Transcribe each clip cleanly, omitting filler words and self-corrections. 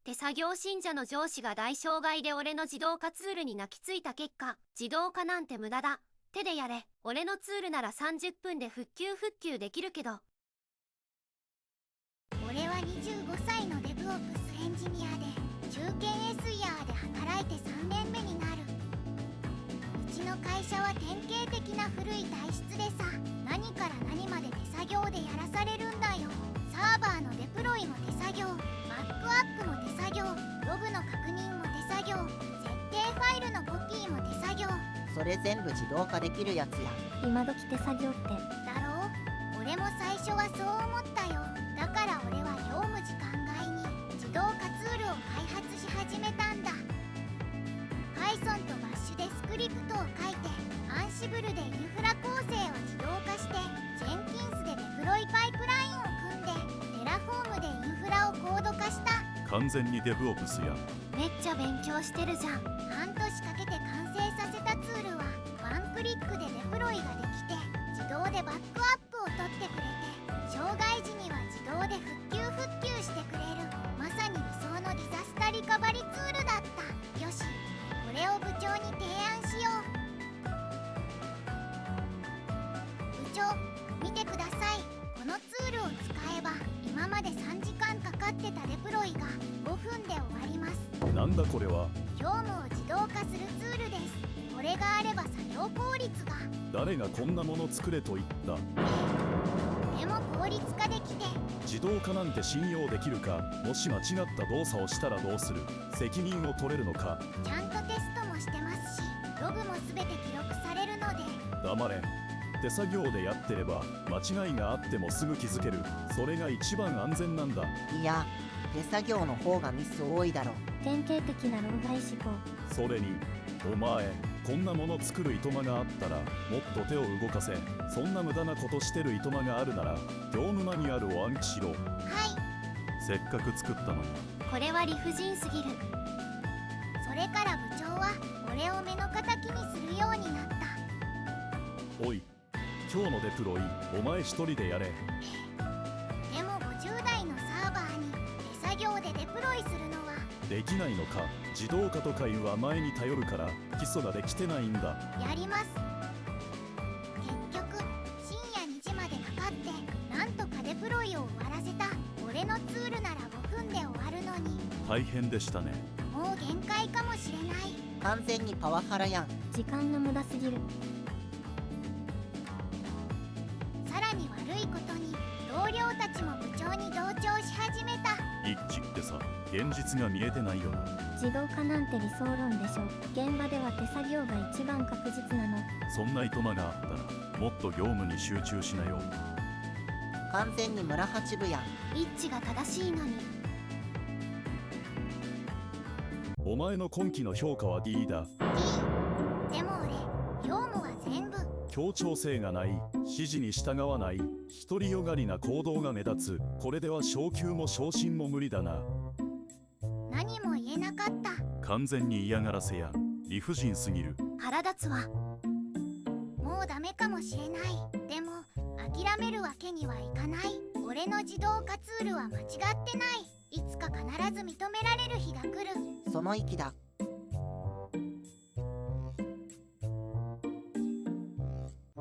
手作業信者の上司が大障害で俺の自動化ツールに泣きついた結果、自動化なんて無駄だ。手でやれ。俺のツールなら30分で復旧できるけど。俺は25歳のデブオプスエンジニアで、中堅 SER で働いて3年目になる。うちの会社は典型的な古い体質でさ、何から何まで手作業でやらされるんだよ。サーバーのデプロイも手作業、バックアップも手作業、ログの確認も手作業、設定ファイルのコピーも手作業。それ全部自動化できるやつや。今時手作業ってだろう。俺も最初はそう思ったよ。だから俺は業務時間外に自動化ツールを開発し始めたんだ。 Python と Bash でスクリプトを書いて、Ansible でインフラ構成を自動化して、Jenkins でデプロイパイプラインを組んで、Terraform でインフラをコード化した。完全にデブオプスや。めっちゃ勉強してるじゃん。半年かけて完成させたツールはワンクリックでデプロイができて、自動でバックアップを取ってくれて、障害時には自動で復旧してくれる。まさに理想のディザスタリカバリツールだった。よし、これを部長に提案しよう。部長、見てください。このツールを使えば今まで3時間かかってたデプロイが5分で終わります。なんだこれは。業務を自動化するツールです。これがあれば作業効率が。誰がこんなもの作れと言った。でも効率化できて。自動化なんて信用できるか。もし間違った動作をしたらどうする。責任を取れるのか。ちゃんとテストもしてますし、ログも全て記録されるので。黙れ。手作業でやってれば間違いがあってもすぐ気づける。それが一番安全なんだ。いや、手作業の方がミス多いだろ。典型的な老害思考。それにお前、こんなもの作るいとまがあったらもっと手を動かせ。そんな無駄なことしてるいとまがあるなら業務マニュアルを暗記しろ。はい。せっかく作ったのに。これは理不尽すぎる。それから部長は俺を目の敵にするようになった。おい、今日のデプロイお前一人でやれ。でも50台のサーバーに手作業でデプロイするのは。できないのか。自動化とかいうは前に頼るから基礎ができてないんだ。やります。結局深夜2時までかかってなんとかデプロイを終わらせた。俺のツールなら5分で終わるのに。大変でしたね。もう限界かもしれない。完全にパワハラやん。時間の無駄すぎる。さらに悪いことに同僚たちも部長に同調し始めた。一致ってさ、現実が見えてないよな。自動化なんて理想論でしょ。現場では手作業が一番確実なの。そんないとまがあったらもっと業務に集中しなよ。完全に村八部やん。一致が正しいのに。お前の今期の評価は D だ。 D。 でも俺業務は全部。協調性がない。指示に従わない。独りよがりな行動が目立つ。これでは昇給も昇進も無理だな。何も言えなかった。完全に嫌がらせや。理不尽すぎる。腹立つわ。もうダメかもしれない。でも諦めるわけにはいかない。俺の自動化ツールは間違ってない。いつか必ず認められる日が来る。その意気だ。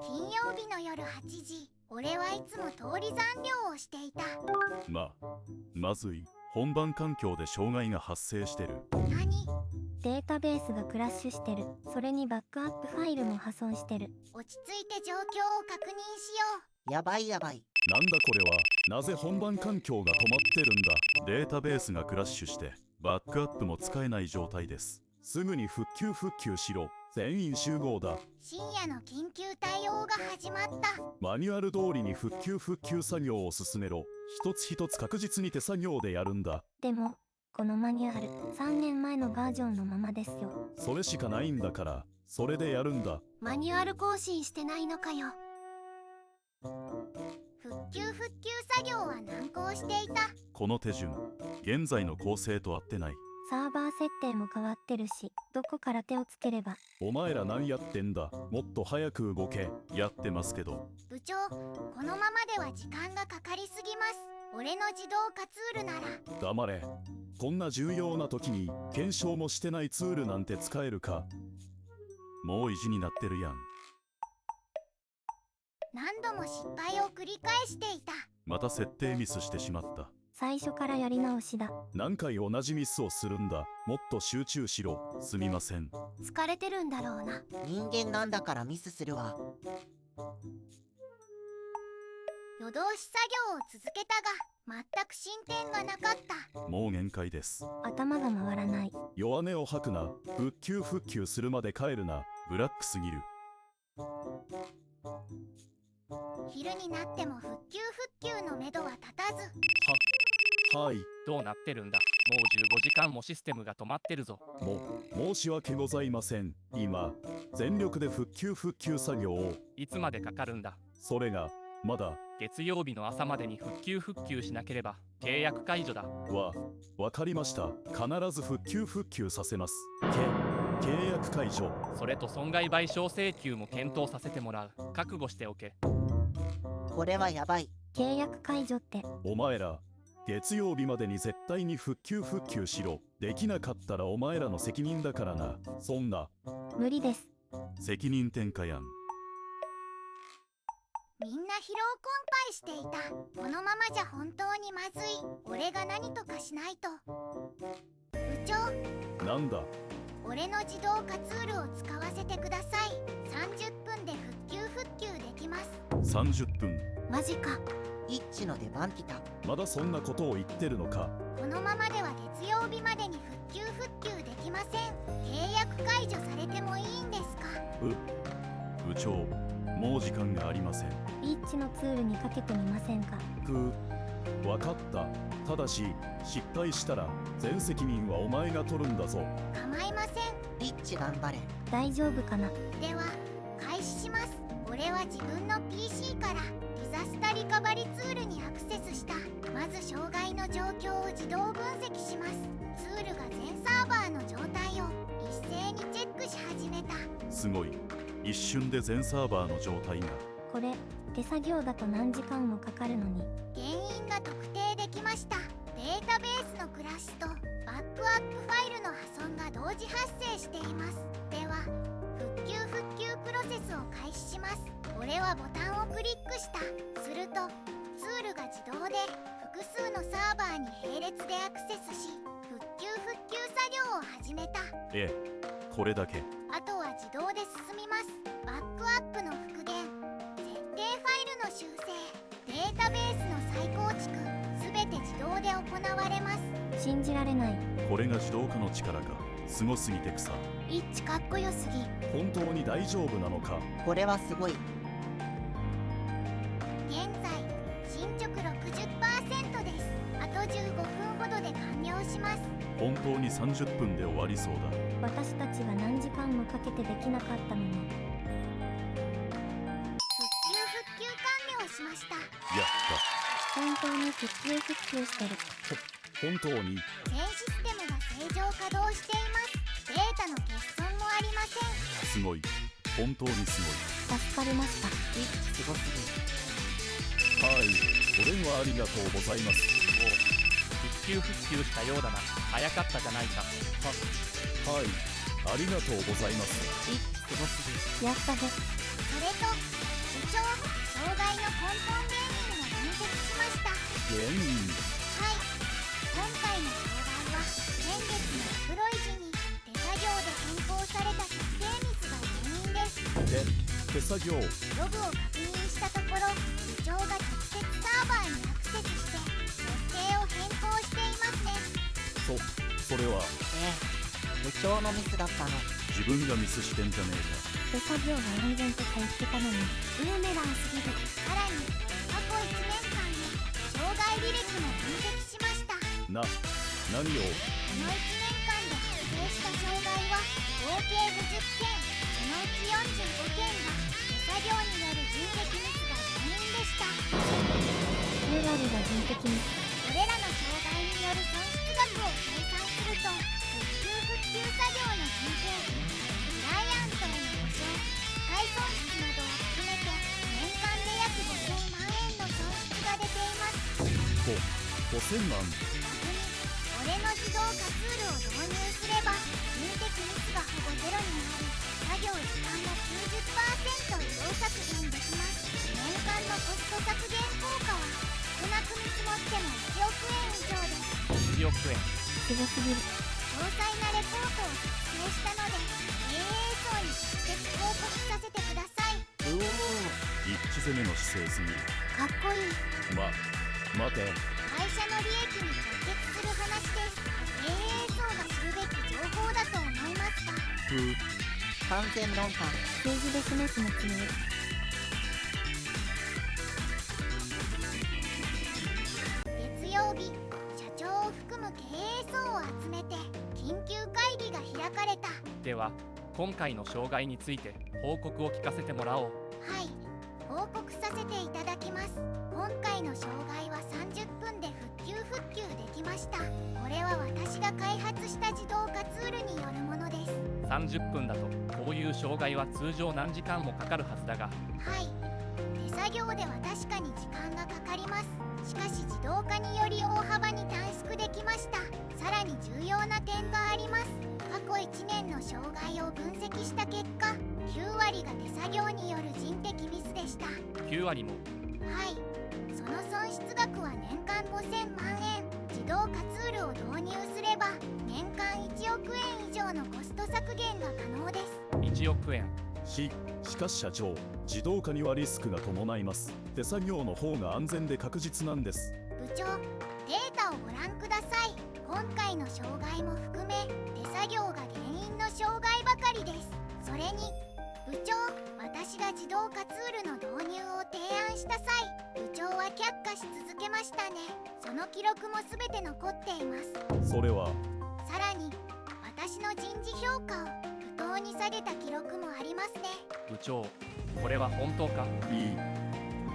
金曜日の夜8時、俺はいつも通り残業をしていた。まずい。本番環境で障害が発生してる。何？データベースがクラッシュしてる。それにバックアップファイルも破損してる。落ち着いて状況を確認しよう。やばいやばい。なんだこれは。なぜ本番環境が止まってるんだ。データベースがクラッシュしてバックアップも使えない状態です。すぐに復旧しろ。全員集合だ。深夜の緊急対応が始まった。マニュアル通りに復旧作業を進めろ。一つ一つ確実に手作業でやるんだ。でもこのマニュアル3年前のバージョンのままですよ。それしかないんだからそれでやるんだ。マニュアル更新してないのかよ。復旧作業は難航していた。この手順現在の構成と合ってない。サーバー設定も変わってるし、どこから手をつければ。お前ら何やってんだ。もっと早く動け。やってますけど。部長、このままでは時間がかかりすぎます。俺の自動化ツールなら。黙れ。こんな重要な時に検証もしてないツールなんて使えるか。もう意地になってるやん。何度も失敗を繰り返していた。また設定ミスしてしまった。最初からやり直しだ。何回同じミスをするんだ。もっと集中しろ。すみません。疲れてるんだろうな。人間なんだからミスするわ。夜通し作業を続けたが全く進展がなかった。もう限界です。頭が回らない。弱音を吐くな。復旧するまで帰るな。ブラックすぎる。昼になっても復旧のめどは立たず。はい。どうなってるんだ。もう15時間もシステムが止まってるぞ。申し訳ございません。今全力で復旧作業を。いつまでかかるんだ。それがまだ。月曜日の朝までに復旧しなければ契約解除だ。わかりました。必ず復旧させます。契約解除。それと損害賠償請求も検討させてもらう。覚悟しておけ。これはやばい。契約解除って。お前ら月曜日までに絶対に復旧しろ。できなかったらお前らの責任だからな。そんな無理です。責任転嫁やん。みんな疲労困憊していた。このままじゃ本当にまずい。俺が何とかしないと。部長、なんだ。俺の自動化ツールを使わせてください。30分で復旧できます。30分。マジか。イッチの出番来た。まだそんなことを言ってるのか。このままでは月曜日までに復旧できません。契約解除されてもいいんですか？部長、もう時間がありません。リッチのツールにかけてみませんか？わかった。ただし失敗したら全責任はお前が取るんだぞ。構いません。イッチ頑張れ。大丈夫かな？では開始します。俺は自分の PC からディザスタリカバリツールにアクセスした。まず障害の状況を自動分析します。ツールが全サーバーの状態を一斉にチェックし始めた。すごい。一瞬で全サーバーの状態が。これ手作業だと何時間もかかるのに。原因が特定できました。データベースのクラッシュとバックアップファイルの破損が同時発生しています。では復旧プロセスを開始します。俺はボタンをクリックした。するとツールが自動で複数のサーバーに並列でアクセスし復旧作業を始めた。これだけ。あとは自動で進みます。バックアップの復元、設定ファイルの修正、データベースの再構築、すべて自動で行われます。信じられない。これが自動化の力か。すごすぎて草。イッチかっこよすぎ。本当に大丈夫なのか。これはすごい。現在進捗 60% です。あと15分ほどで完了します。本当に30分で終わりそうだ。私たちが何時間もかけてできなかったのに。復旧完了しました。やった本当に復旧してる。本当に。全システムが正常稼働しています。データの欠損もありません。すごい。本当にす助かりました。イッチすごすぎ。ごい。はい。お電話ありがとうございます。復旧したようだな。早かったじゃないか。はい。ありがとうございます。イッチすごすぎ。やったぜ。それと部長、障害の根本原因を分析しました。原因。はい、今回の障害は先月のデプロイ時に手作業で変更された設定ミスが原因です。手作業。ログを確認したところ、部長が直接サーバーにアクセスして設定を変更していますね。それは部長のミスだったの。自分がミスしてんじゃね手作業が安全とか言ってたのに。ブーメランすぎる。さらに過去1年間の障害履歴も分析しました。えか。何を。この1年間で発生した障害は合計50件。そのうち45件が手作業による人的ミスが原因でした。それらが人的に。これらの障害による損失額を計算すると復旧作業の人件費、クライアントへの保証、機械損失などを含めて年間で約5000万円の損失が出ています。5000万。逆に俺の自動1億円。すごすぎる。詳細なレポートを作成したので AA 層に直接報告させてください。うおー。一致攻めの姿勢すぎ。かっこいい。待て。会社の利益に直結する話です。 AA 層が知るべき情報だと思いますか？感染論破。数字で示すのつもり。月曜日、社長を含む経営層を集めて緊急会議が開かれた。では今回の障害について報告を聞かせてもらおう。はい、報告させていただきます。今回の障害は30分で復旧できました。これは私が開発した自動化ツールによるものです。30分だとこういう障害は通常何時間もかかるはずだが、はい、手作業では確かに時間がかかります。しかし自動化により大幅に短縮できました。さらに重要な点があります。過去1年の障害を分析した結果、9割が手作業による人的ミスでした。9割も。はい、その損失額は年間5000万円。自動化ツールを導入すれば年間1億円以上のコスト削減が可能です。1億円。しかし社長、自動化にはリスクが伴います。手作業の方が安全で確実なんです。部長、データをご覧ください。今回の障害も含め手作業が原因の障害ばかりです。それに部長、私が自動化ツールの導入を提案した際、部長は却下し続けましたね。その記録も全て残っています。それはさらに私の人事評価を不当に下げた記録もありますね。部長、これは本当か？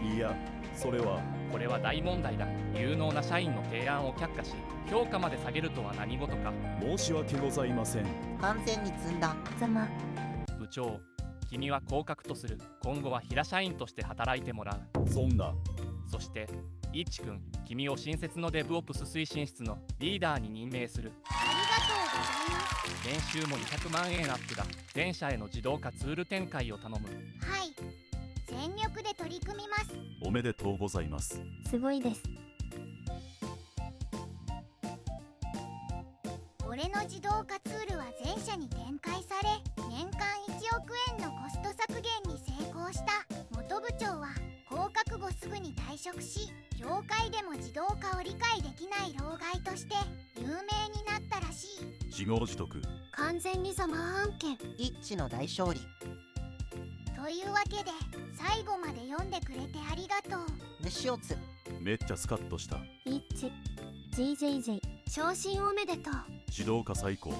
いや、それはこれは大問題だ。有能な社員の提案を却下し評価まで下げるとは何事か。申し訳ございません。完全に積んだ。ざま。部長、君は降格とする。今後は平社員として働いてもらう。そんな。そしてイッチ君、君を新設のデブオプス推進室のリーダーに任命する。ありがとうございます。年収も200万円アップだ。全社への自動化ツール展開を頼む。はい、全力で取り組みます。おめでとうございます。すごいです。俺の自動化ツールは全社に展開され、年間1億円のコスト削減に成功した。元部長は降格後すぐに退職し、業界でも自動化を理解できない老害として有名になったらしい。自業自得。完全にざま案件。一致の大勝利。というわけで最後まで読んでくれてありがとう。で塩津。めっちゃスカッとした。イッチ GJJ 昇進おめでとう。自動化最高。